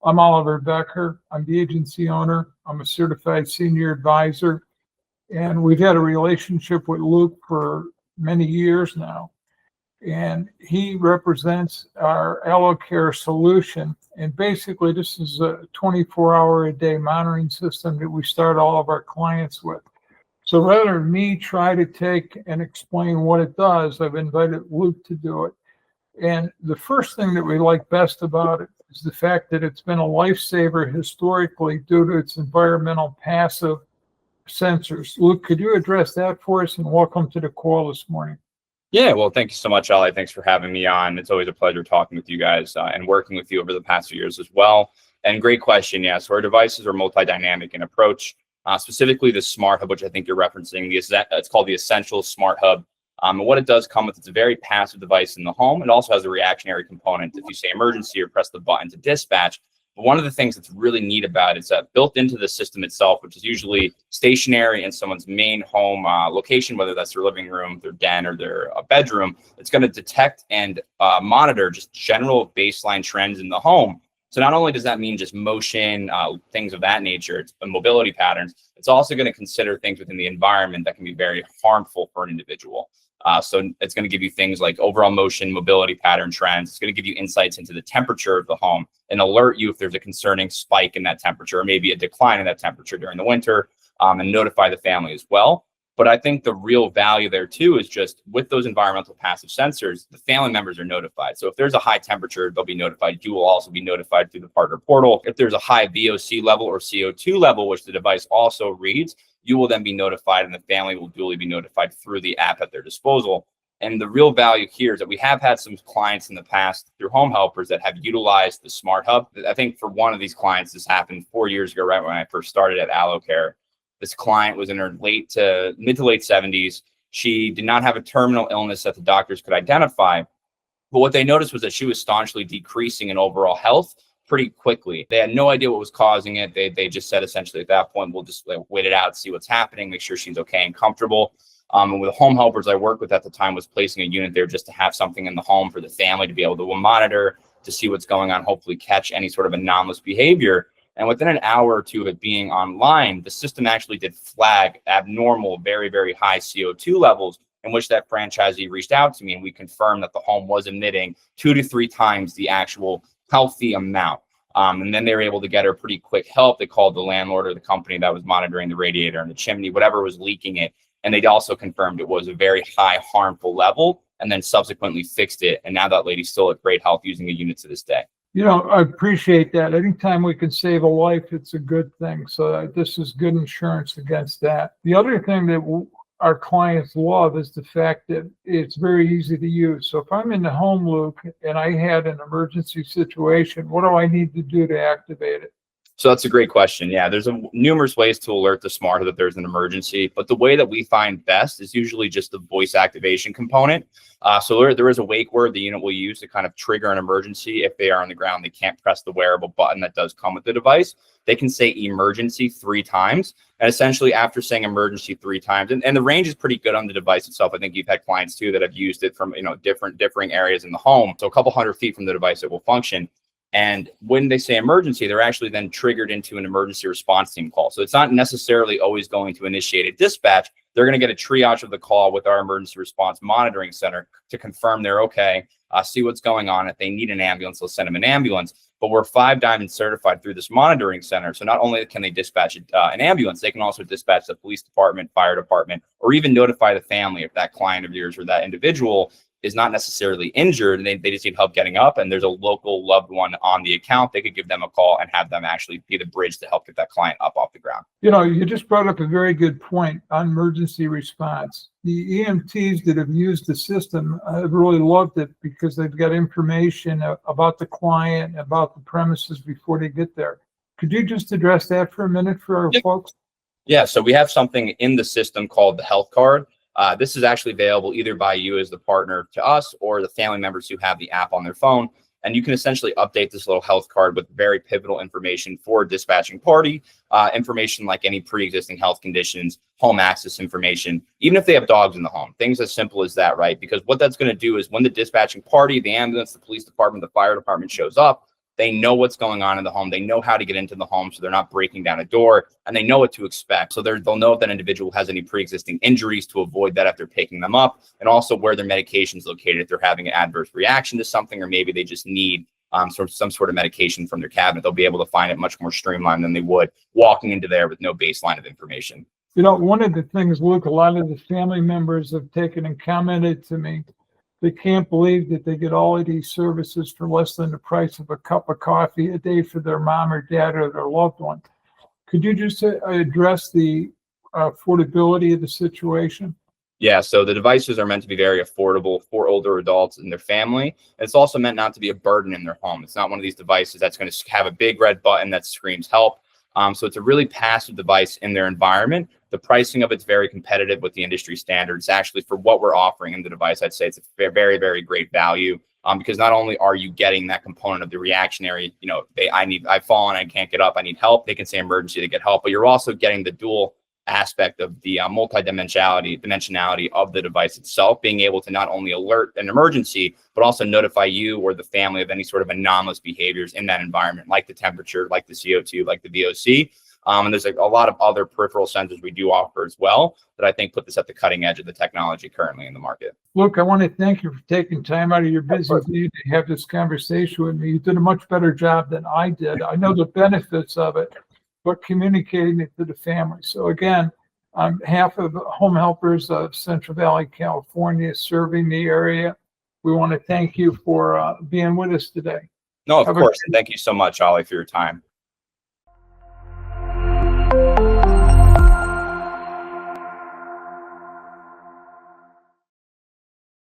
I'm Oliver Becker. I'm the agency owner. I'm a certified senior advisor, and we've had a relationship with Luke for many years now. And he represents our Allo Care solution. And basically, this is a 24-hour-a-day monitoring system that we start all of our clients with. So rather than me try to take and explain what it does, I've invited Luke to do it. And the first thing that we like best about it is the fact that it's been a lifesaver historically due to its environmental passive sensors. Luke, could you address that for us? And welcome to the call this morning. Yeah, well, thank you so much, Allie. Thanks for having me on. It's always a pleasure talking with you guys and working with you over the past few years as well. And great question. Yeah, so our devices are multi-dynamic in approach, specifically the Smart Hub, which I think you're referencing. It's called the Essential Smart Hub. And what it does come with, it's a very passive device in the home. It also has a reactionary component. If you say emergency or press the button to dispatch, but one of the things that's really neat about it is that built into the system itself, which is usually stationary in someone's main home location, whether that's their living room, their den, or their bedroom, it's going to detect and monitor just general baseline trends in the home. So not only does that mean just motion, things of that nature, it's mobility patterns, it's also going to consider things within the environment that can be very harmful for an individual. So it's going to give you things like overall motion, mobility pattern trends. It's going to give you insights into the temperature of the home and alert you if there's a concerning spike in that temperature or maybe a decline in that temperature during the winter, and notify the family as well. But I think the real value there too is just with those environmental passive sensors, the family members are notified. So if there's a high temperature, they'll be notified. You will also be notified through the partner portal. If there's a high VOC level or CO2 level, which the device also reads, you will then be notified, and the family will duly be notified through the app at their disposal. And the real value here is that we have had some clients in the past through home helpers that have utilized the Smart Hub. I think for one of these clients, this happened 4 years ago, right when I first started at Allo Care. This client was in her mid to late 70s. She did not have a terminal illness that the doctors could identify. But what they noticed was that she was staunchly decreasing in overall health pretty quickly. They had no idea what was causing it. They just said essentially at that point, we'll just wait it out, see what's happening, make sure she's okay and comfortable. And with the home helpers I worked with at the time was placing a unit there just to have something in the home for the family to be able to monitor, to see what's going on, hopefully catch any sort of anomalous behavior. And within an hour or two of it being online, the system actually did flag abnormal, very, very high CO2 levels, in which that franchisee reached out to me and we confirmed that the home was emitting 2 to 3 times the actual healthy amount. And then they were able to get her pretty quick help. They called the landlord or the company that was monitoring the radiator and the chimney, whatever was leaking it. And they also confirmed it was a very high harmful level and then subsequently fixed it. And now that lady's still at great health using a unit to this day. You know, I appreciate that. Anytime we can save a life, it's a good thing. So this is good insurance against that. The other thing that our clients love is the fact that it's very easy to use. So if I'm in the home, Luke, and I had an emergency situation, what do I need to do to activate it? So that's a great question. Yeah, there's numerous ways to alert the Smart Hub that there's an emergency, but the way that we find best is usually just the voice activation component. So there is a wake word the unit will use to kind of trigger an emergency. If they are on the ground, they can't press the wearable button that does come with the device. They can say emergency 3 times. And essentially after saying emergency 3 times, and the range is pretty good on the device itself. I think you've had clients too that have used it from, differing areas in the home. So a couple hundred feet from the device, it will function. And when they say emergency, they're actually then triggered into an emergency response team call. So it's not necessarily always going to initiate a dispatch. They're going to get a triage of the call with our emergency response monitoring center to confirm they're okay, see what's going on. If they need an ambulance, they'll send them an ambulance. But we're 5 Diamond certified through this monitoring center. So not only can they dispatch an ambulance, they can also dispatch the police department, fire department, or even notify the family if that client of yours or that individual is not necessarily injured and they just need help getting up and there's a local loved one on the account. They could give them a call and have them actually be the bridge to help get that client up off the ground. You know, you just brought up a very good point on emergency response. The EMTs that have used the system have really loved it because they've got information about the client, about the premises before they get there. Could you just address that for a minute for our folks? Yeah, so we have something in the system called the health card. This is actually available either by you as the partner to us or the family members who have the app on their phone. And you can essentially update this little health card with very pivotal information for a dispatching party, information like any pre-existing health conditions, home access information, even if they have dogs in the home, things as simple as that, right? Because what that's going to do is when the dispatching party, the ambulance, the police department, the fire department shows up, They know what's going on in the home. They know how to get into the home so they're not breaking down a door, and they know what to expect. So they'll know if that individual has any pre-existing injuries to avoid that if they're picking them up, and also where their medication is located if they're having an adverse reaction to something, or maybe they just need some sort of medication from their cabinet. They'll be able to find it much more streamlined than they would walking into there with no baseline of information. You know, one of the things, Luke, a lot of the family members have taken and commented to me, they can't believe that they get all of these services for less than the price of a cup of coffee a day for their mom or dad or their loved one. Could you just address the affordability of the situation? Yeah, so the devices are meant to be very affordable for older adults and their family. It's also meant not to be a burden in their home. It's not one of these devices that's going to have a big red button that screams help. So it's a really passive device in their environment. The pricing of it's very competitive with the industry standards. Actually, for what we're offering in the device, I'd say it's a very, very great value, because not only are you getting that component of the reactionary, you know, I've fallen, I can't get up, I need help. They can say emergency to get help, but you're also getting the dual aspect of the dimensionality of the device itself, being able to not only alert an emergency, but also notify you or the family of any sort of anomalous behaviors in that environment, like the temperature, like the CO2, like the VOC. And there's a lot of other peripheral sensors we do offer as well that I think put this at the cutting edge of the technology currently in the market. Look, I want to thank you for taking time out of your busy day to have this conversation with me. You did a much better job than I did. I know the benefits of it, but communicating it to the family. So again, on behalf of Home Helpers of Central Valley, California, serving the area, we want to thank you for being with us today. No, of course. And thank you so much, Ollie, for your time.